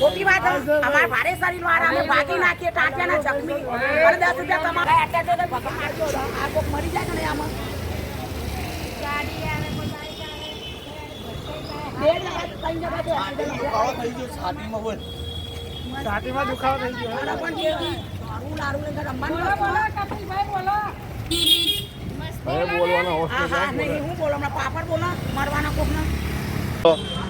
ખોટી વાત અમારા ભારે શરીર વાળા અમે ભાગી નાખીએ ટાંટિયાના જખમી અને 10 રૂપિયા તમારા આટલા તો ભગવાન મારજો આ કોક મરી જાય ને આમાં ગાડી આવે છાતીમાં દુખાવો થઈ ગયો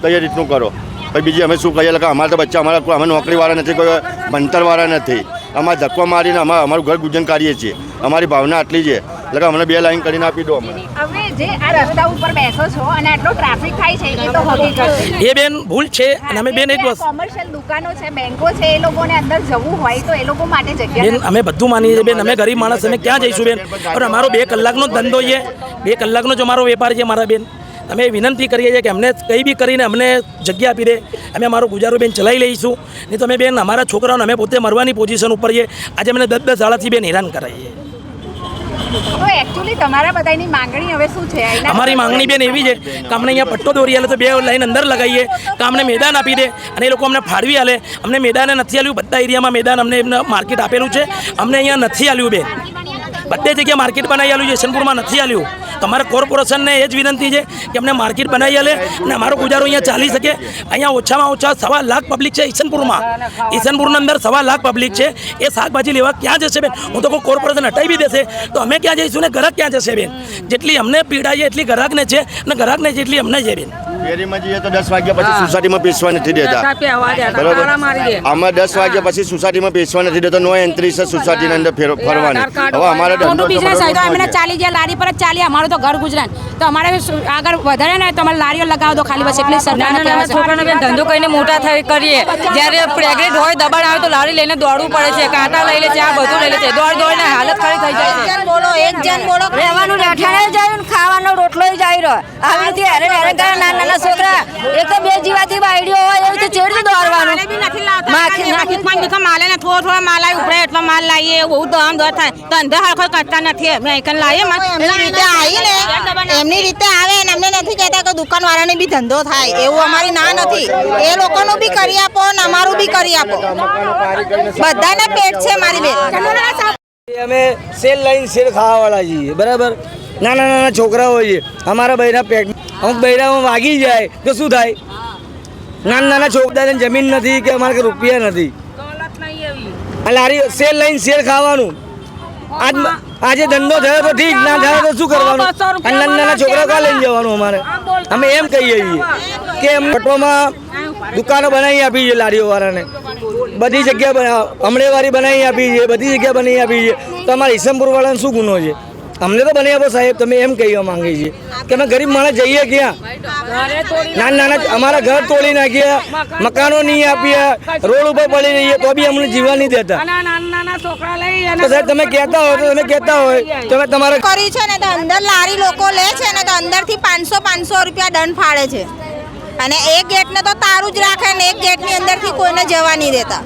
કઈ રીતનું કરો પછી બીજી અમે શું કહીએ કે અમારા તો બચ્ચા અમે નોકરીવાળા નથી, કોઈ ભણતરવાળા નથી, અમારે ધક્કો મારીને અમારું ઘર ગુજન કરીએ છીએ. અમારી ભાવના આટલી છે એટલે અમને 2 લાઈન કરીને આપી દો. હવે જે આ રસ્તા ઉપર બેસો છો અને આટલો ટ્રાફિક થાય છે એ તો હકીકત છે. એ બેન ભૂલ છે અને અમે બેન એક વસ્તુ કોમર્શિયલ દુકાનો છે, બેંકો છે, એ લોકોને અંદર જવું હોય તો એ લોકો માટે જગ્યા બેન અમે બધું માનીએ છીએ બેન. અમે ગરીબ માણસ અમે ક્યાં જઈશું બેન? પણ અમારો 2 કલાકનો ધંધો છે, 2 કલાકનો જ અમારો વેપાર છે મારા બેન. અમે વિનંતી કરીએ છીએ કે અમને કંઈ બી કરીને અમને જગ્યા આપી દે, અમે અમારો ગુજારો બેન ચલાવી લઈશું. નહીં તો અમે બેન અમારા છોકરાઓને અમે પોતે મરવાની પોઝિશન ઉપર છીએ. આજે અમને 10 શાળાથી બેન હેરાન કરાવીએ. તો એકચ્યુઅલી તમારા બધાની માંગણી હવે શું છે? અમારી માંગણી બેન એવી છે કે અમને અહીંયા પટ્ટો દોરી આલે તો 2 લાઈન અંદર લગાવીએ, કે અમને મેદાન આપી દે અને એ લોકો અમને ફાળવી આલે. અમને મેદાને નથી આલ્યું, બધા એરિયામાં મેદાન અમને એમને માર્કેટ આપેલું છે, અમને અહીંયા નથી આલ્યું બેન. બધે જગ્યાએ માર્કેટ બનાવી આલ્યું છે, યશવંતપુરમાં નથી આલ્યું. તમારે કોર્પોરેશનને એ જ વિનંતી છે કે અમને માર્કેટ બનાવી આલે અને અમારો ગુજારો અહીંયા ચાલી શકે. અહીંયા ઓછામાં ઓછા 1.25 લાખ પબ્લિક છે ઈશનપુરમાં. ઈશનપુરના અંદર 1.25 લાખ પબ્લિક છે. એ શાકભાજી લેવા ક્યાં જશે બેન? હું તો કોઈ કોર્પોરેશન હટાવી બી દેશે તો અમે ક્યાં જઈશું ને ગ્રાહક ક્યાં જશે બેન? જેટલી અમને પીડા છે એટલી ગ્રાહકને છે અને ગ્રાહકને જેટલી અમને છે બેન. ફેરીમાં જઈએ તો 10 વાગ્યા પછી સોસાયટીમાં બેસવા નથી દેતા. બરાબર, આમાં 10 વાગ્યા પછી સોસાયટીમાં બેસવા નથી દેતા. નો એન્ટ્રી છે સોસાયટીની અંદર ફરવાની. હવે અમારે બિઝનેસ હોય તો અમે ચાલી જાય, લારી પર જ ચાલીએ. અમારું તો ઘર ગુજરાન તો અમારે આગળ વધારે ને તો અમારે લારીઓ લગાવો દો ખાલી, બસ એટલી સરકાર છોકરાને બેન ધંધો કરીને મોટા થાય કરીએ. જ્યારે પ્રેગ્નેન્ટ હોય દબાણ આવે તો લારી લઈને દોડવું પડે છે, કાંટા લઈ લે છે, આ બધું લઈ લે છે. દોડીને હાલત ખરી થઈ જાય છે. એક જણ બોલો રહેવાનું રહેઠાણે જાય ને ખાવાનો રોટલો જાય રહ્યો. આવી રીતે હેરે હેરે કરે નાના છોકરા. એક તો 2 જીવાથી બાયડીઓ હોય એવી રીતે ચેડથી દોડવાનું. માલે ને થોડો માલ આવી ઉપડે એટલો માલ લાવીએ, બહુ દમ દર થાય. ધંધો હરખો કરતા નથી. અમે અહીં લાવીએ એમની રીતે આવીને એમની રીતે આવે ને અમને નથી કહેતા કે દુકાનવાળાને બી ધંધો થાય, એવું અમારી ના નથી. એ લોકોનું બી કરી આપો ને અમારું બી કરી આપો, બધાને પેટ છે મારી બેન. અમે સેલ લઈને સેલ ખાવાવાળા છીએ, બરાબર. નાના છોકરાઓ છીએ, અમારા બૈરા પેટ અમુક બૈરામાં વાગી જાય તો શું થાય? નાના છોકરાને જમીન નથી કે અમારે રૂપિયા નથી, લારી સેલ લઈને સેલ ખાવાનું. આજે ધંધો થયો તો ઠીક, ના થયો તો શું કરવાનું? નાના છોકરા કા લઈને જવાનું? અમારે અમે એમ કહીએ છીએ કે પટોમાં દુકાનો બનાવી આપી છે લારીઓવાળાને, બધી જગ્યા અમળેવાળી બનાવી આપી છે, બધી જગ્યા બનાવી આપી છે. તો અમારા ઈસમપુરવાળાને શું ગુનો છે? અમને તો બની આપો સાહેબ. તમે એમ કહેવા માંગીએ છીએ કે અમે ગરીબ માણસ જઈએ ક્યાં? નાના અમારા ઘર તોડી નાખ્યા, મકાનો નહીં આપ્યા, રોડ ઉપર પડી રહીએ તો બી અમને જીવવા નહીં દેતા. તો સાહેબ તમે કહેતા હોય તો તમે કહેતા હોય તમે તમારે કરી છે ને તો અંદર લારી લોકો લે છે ને તો અંદરથી 500 રૂપિયા દંડ ફાળે છે. અને એક ગેટને તો તારું જ રાખે ને એક ગેટની અંદરથી કોઈને જવા નહીં દેતા.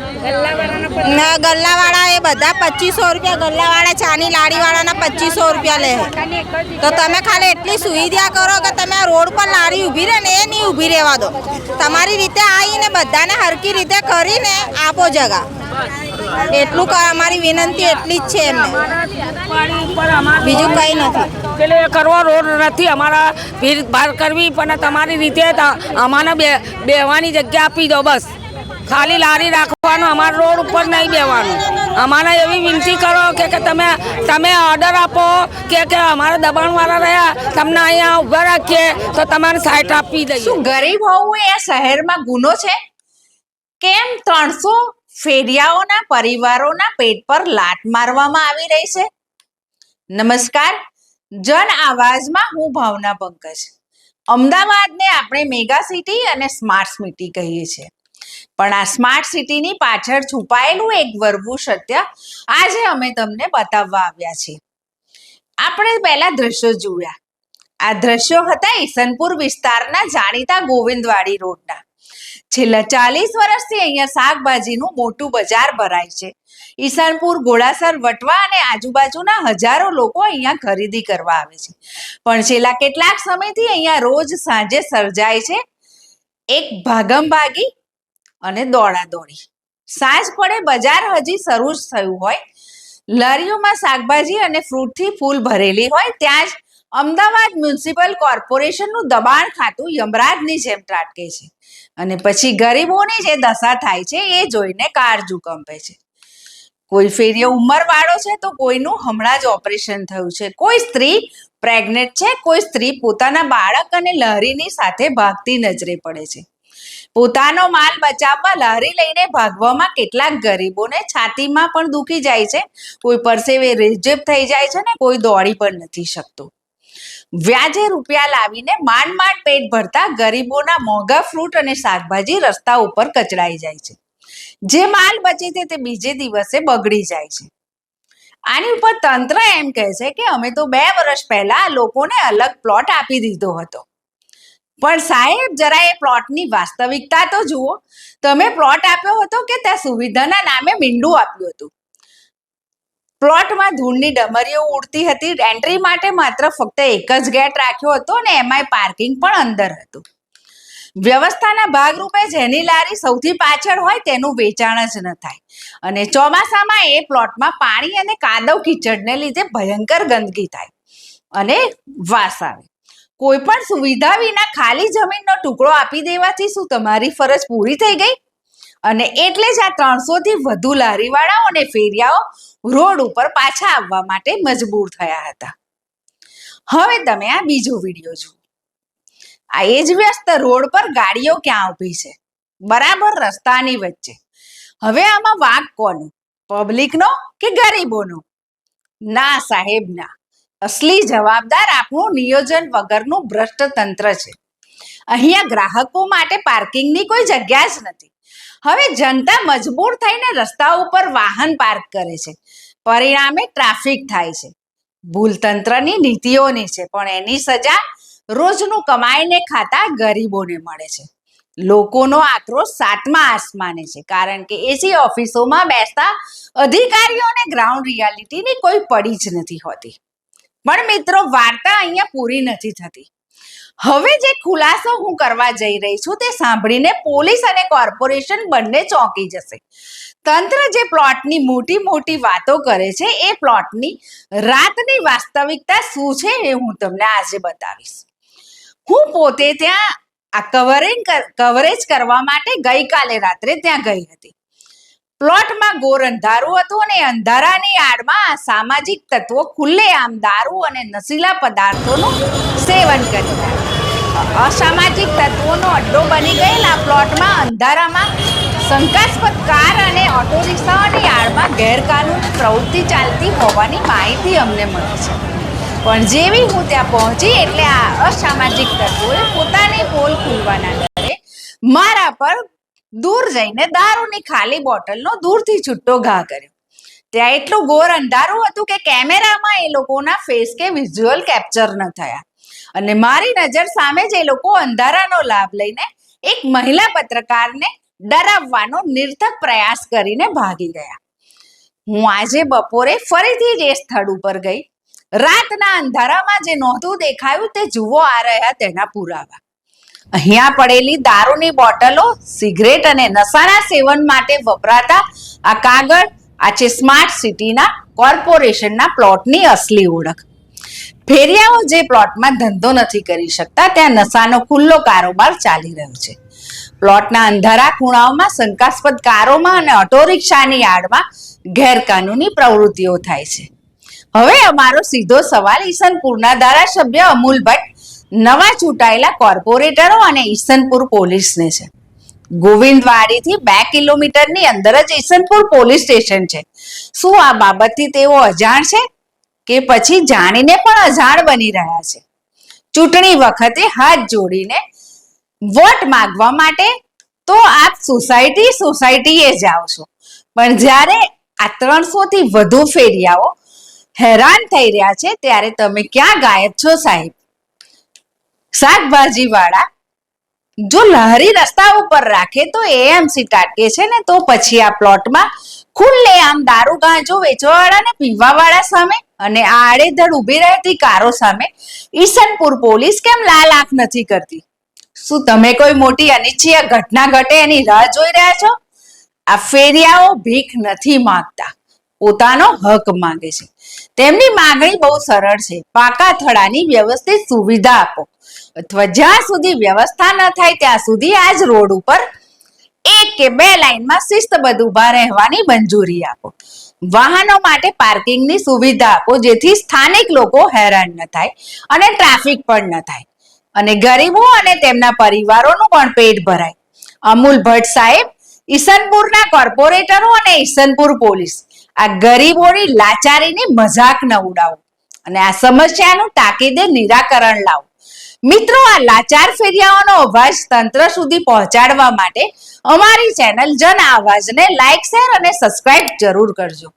ગલ્લાવાળા એ બધા 2500 રૂપિયા, ગલ્લાવાળા ચાની લારીવાળાના 2500 રૂપિયા લે. તો તમે ખાલી એટલી સુવિધા કરો કે તમે આ રોડ પર લારી ઊભી રહે ને એ નહીં ઊભી રહેવા દો. તમારી રીતે આવીને બધાને હરકી રીતે કરીને આપો જગા. એટલું અમારી વિનંતી એટલી જ છે એમને, બીજું કંઈ નથી. એટલે કરવો રોડ નથી અમારા ભીડ ભાર કરવી, પણ તમારી રીતે અમારે બેવાની જગ્યા આપી દો બસ. ખાલી લારી રાખવાનું, અમારા રોડ ઉપર નહીં બેવાનું. અમારે એવી વિનંતી કરો કે તમે ઓર્ડર આપો કે અમારા દબાણવાળા રહ્યા તમને અહીંયા ઊભા રાખીએ તો તમારે સાઈટ આપી દઈએ. શું ગરીબ હોવું એ શહેરમાં ગુનો છે? કેમ 300 ફેરિયાઓના પરિવારોના પેટ પર લાત મારવામાં આવી રહી છે? નમસ્કાર, જન આવાજમાં હું ભાવના પંકજ. અમદાવાદને આપણે મેગા સિટી અને સ્માર્ટ સિટી કહીએ છીએ, પણ આ સ્માર્ટ સિટીની પાછળ છુપાયેલું એક વરવું સત્ય આજે અમે તમને બતાવવા આવ્યા છીએ. આપણે પહેલા દ્રશ્યો જોયા. આ દ્રશ્યો હતા ઈસનપુર વિસ્તારના જાણીતા ગોવિંદવાડી રોડના. છેલ્લા 40 વર્ષથી અહીંયા શાકભાજીનું મોટું બજાર ભરાય છે. ઈશાનપુર, ઘોડાસર, વટવા અને આજુબાજુના હજારો લોકો અહીંયા ખરીદી કરવા આવે છે. પણ છેલ્લા કેટલાક સમયથી અહીંયા રોજ સાંજે સર્જાય છે એક ભાગમભાગી અને દોડાદોડી. સાંજ પડે બજાર હજી શરૂ જ થયું હોય, લારીઓમાં શાકભાજી અને ફ્રૂટથી ફૂલ ભરેલી હોય, ત્યાં જ અમદાવાદ મ્યુનિસિપલ કોર્પોરેશનનું દબાણ ખાતું યમરાજની જેમ ત્રાટકે છે અને પછી ગરીબોની જે દશા થાય છે એ જોઈને કાળજું કંપે છે. કોઈ ફેરિયો ઉંમરવાળો છે તો કોઈનું હમણાં જ ઓપરેશન થયું છે, કોઈ સ્ત્રી પ્રેગ્નેન્ટ છે, કોઈ સ્ત્રી પોતાના બાળક અને લહેરીની સાથે ભાગતી નજરે પડે છે. પોતાનો માલ બચાવવા લહેરી લઈને ભાગવામાં કેટલાક ગરીબોને છાતીમાં પણ દુખી જાય છે, કોઈ પરસેવે રેબઝેબ થઈ જાય છે ને કોઈ દોડી પણ નથી શકતું. વ્યાજે રૂપિયા લાવીને માંડ માંડ પેટ ભરતા ગરીબોના મોંઘા ફ્રૂટ અને શાકભાજી રસ્તા ઉપર કચડાઈ જાય છે. જે માલ બચે છે તે બીજે દિવસે બગડી જાય છે. આની ઉપર તંત્ર એમ કહે છે કે અમે તો 2 વર્ષ પહેલા લોકોને અલગ પ્લોટ આપી દીધો હતો. પણ સાહેબ, જરા એ પ્લોટની વાસ્તવિકતા તો જુઓ. તમે પ્લોટ આપ્યો હતો કે ત્યાં સુવિધાના નામે મીંડું આપ્યું હતું? પ્લોટમાં ધૂળની ડમરીઓ ઉડતી હતી. એન્ટ્રી માટે માત્ર ફક્ત એક જ ગેટ રાખ્યો હતો અને એમાંય પાર્કિંગ પણ અંદર હતું. વ્યવસ્થાના ભાગરૂપે જેની લારી સૌથી પાછળ હોય તેનું વેચાણ જ ન થાય અને ચોમાસામાં એ પ્લોટમાં પાણી અને કાદવ કીચડને લીધે ભયંકર ગંદકી થાય અને વાસ આવે. કોઈ પણ સુવિધા વિના ખાલી જમીનનો ટુકડો આપી દેવાથી શું તમારી ફરજ પૂરી થઈ ગઈ? અને એટલે જ આ 300 થી વધુ લારીવાળાઓ અને ફેરિયાઓ રોડ ઉપર પાછા આવવા માટે મજબૂર થયા હતા. હવે તમે આ બીજો વિડીયો જુઓ. આ એ જ વ્યસ્ત રોડ પર ગાડીઓ ક્યાં ઊભી છે? બરાબર રસ્તાની વચ્ચે. હવે આમાં વાંક કોનો? પબ્લિકનો કે ગરીબોનો? ના સાહેબ ના. અસલી જવાબદાર આપણું નિયોજન વગરનું ભ્રષ્ટ તંત્ર છે. અહીંયા ગ્રાહકો માટે પાર્કિંગની કોઈ જગ્યા જ નથી. હવે જનતા મજબૂર થઈને રસ્તા ઉપર વાહન પાર્ક કરે છે, પરિણામે ટ્રાફિક થાય છે. ભૂલ તંત્રની નીતિઓની છે, પણ એની સજા રોજનું કમાઈને ખાતા ગરીબોને મળે છે. લોકોનો આક્રોશ 7મા આસમાને છે, કારણ કે એસી ઓફિસોમાં બેસતા અધિકારીઓને ગ્રાઉન્ડ રિયાલિટીની કોઈ પડી જ નથી હોતી. પણ મિત્રો, વાર્તા અહીંયા પૂરી નથી થતી. હવે જે ખુલાસો હું કરવા જઈ રહી છું તે સાંભળીને પોલીસ અને કોર્પોરેશન બંને ચોંકી જશે. તંત્ર જે પ્લોટની મોટી મોટી વાતો કરે છે એ પ્લોટની રાતની વાસ્તવિકતા શું છે એ હું તમને આજે બતાવીશ. હું પોતે ત્યાં આ કવરેજ કરવા માટે ગઈકાલે રાત્રે ત્યાં ગઈ હતી. પ્લોટમાં ઘોર અંધારું હતું અને અંધારાની આડમાં સામાજિક તત્વો ખુલ્લેઆમ દારૂ અને નશીલા પદાર્થોનું સેવન કરી રહ્યા. અસામાજિક તત્વોનો અડ્ડો બની ગયેલા પ્લોટમાં અંધારામાં શંકાસ્પદ કાર અને ઓટો રિક્ષાઓની આડમાં ગેરકાનૂની પ્રવૃત્તિ ચાલતી હોવાની માહિતી અમને મળી છે. પણ જેવી હું ત્યાં પહોંચી એટલે આ અસામાજિક તત્વોએ પોતાની પોલ ખુલવાના ડરે મારા પર દૂર જઈને દારૂની ખાલી બોટલનો દૂરથી છૂટો ઘા કર્યો. ત્યાં એટલું ઘોર અંધારું હતું કે કેમેરામાં એ લોકોના ફેસ કે વિઝ્યુઅલ કેપ્ચર ન થયા અને મારી નજર સામે જ એ લોકો અંધારાનો લાભ લઈને એક મહિલા પત્રકારને ડરાવવાનો નિર્થક પ્રયાસ કરીને ભાગી ગયા. હું આજે બપોરે ફરીથી જ એ સ્થળ ઉપર ગઈ. રાતના અંધારામાં જે નહોતું દેખાયું તે જુઓ આ રહ્યા તેના પુરાવા. અહીંયા પડેલી દારૂની બોટલો, સિગરેટ અને નશાના સેવન માટે વપરાતા આ કાગળ, આ છે સ્માર્ટ સિટીના કોર્પોરેશનના પ્લોટની અસલી ઓળખ. ફેરિયાઓ જે પ્લોટમાં ધંધો નથી કરી શકતા ત્યાં નશાનો ખુલ્લો કારોબાર ચાલી રહ્યો છે. પ્લોટના અંધારા ખૂણાઓમાં શંકાસ્પદ કારોમાં અને ઓટો રિક્ષાની આડમાં ગેરકાનૂની પ્રવૃત્તિઓ થાય છે. હવે અમારો સીધો સવાલ ઈસનપુરના ધારાસભ્ય અમૂલ ભટ્ટ, નવા ચૂંટાયેલા કોર્પોરેટરો અને ઈસનપુર પોલીસને છે. ગોવિંદવાડીથી 2 કિલોમીટરની અંદર જ ઈસનપુર પોલીસ સ્ટેશન છે. શું આ બાબતથી તેઓ અજાણ છે કે પછી જાણીને પણ અજાણ બની રહ્યા છે? ચૂંટણી વખતે હાથ જોડીને વોટ માંગવા માટે તો આપ સોસાયટીએ જાઓ છો, પણ જ્યારે આ 300 થી વધુ ફેરિયાઓ હેરાન થઈ રહ્યા છે ત્યારે તમે ક્યાં ગાયબ છો સાહેબ? શાકભાજી વાળા જો લહેરી રસ્તા ઉપર રાખે તો એએમસી તાટકે છે ને, તો પછી આ પ્લોટમાં ખુલ્લે આમ દારૂ ગાંજો વેચવાવાળા ને પીવાવાળા સામે અને આડેધડ ઊભી રહેતી કારો સામે ઈસનપુર પોલીસ કેમ લાલ આંખ નથી કરતી? શું તમે કોઈ મોટી અનિચ્છનીય ઘટના ઘટે એની રાહ જોઈ રહ્યા છો? આ ફેરિયાઓ ભીખ નથી માંગતા, પોતાનો હક માંગે છે. તેમની માંગણી બહુ સરળ છે, પાકા થડાની વ્યવસ્થિત સુવિધા આપો, અથવા જ્યાં સુધી વ્યવસ્થા ન થાય ત્યાં સુધી આજ રોડ ઉપર 1 કે 2 લાઈનમાં શિસ્તબદ્ધ ઊભા રહેવાની મંજૂરી આપો. વાહનો માટે પાર્કિંગની સુવિધા આપો, જેથી સ્થાનિક લોકો હેરાન ન થાય અને ટ્રાફિક પણ ન થાય અને ગરીબો અને તેમના પરિવારોનું પણ પેટ ભરાય. અમૂલ ભટ્ટ સાહેબ, ઈસનપુરના કોર્પોરેટરો અને ઈસનપુર પોલીસ, આ ગરીબોની લાચારીની મજાક ન ઉડાવો અને આ સમસ્યાનું તાકીદે નિરાકરણ લાવો. મિત્રો, આ લાચાર ફેરિયાઓનો અવાજ તંત્ર સુધી પહોંચાડવા માટે અમારી ચેનલ જન આવાજને લાઈક, શેર અને સબસ્ક્રાઇબ જરૂર કરજો.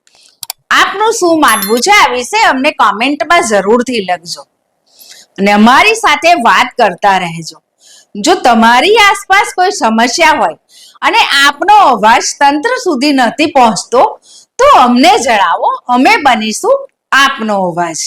આપનું શું માનવું છે આ વિશે અમને કોમેન્ટમાં જરૂરથી લખજો અને અમારી સાથે વાત કરતા રહેજો. જો તમારી આસપાસ કોઈ સમસ્યા હોય અને આપનો અવાજ તંત્ર સુધી નથી પહોંચતો તો અમને જણાવો, અમે બનીશું આપનો અવાજ.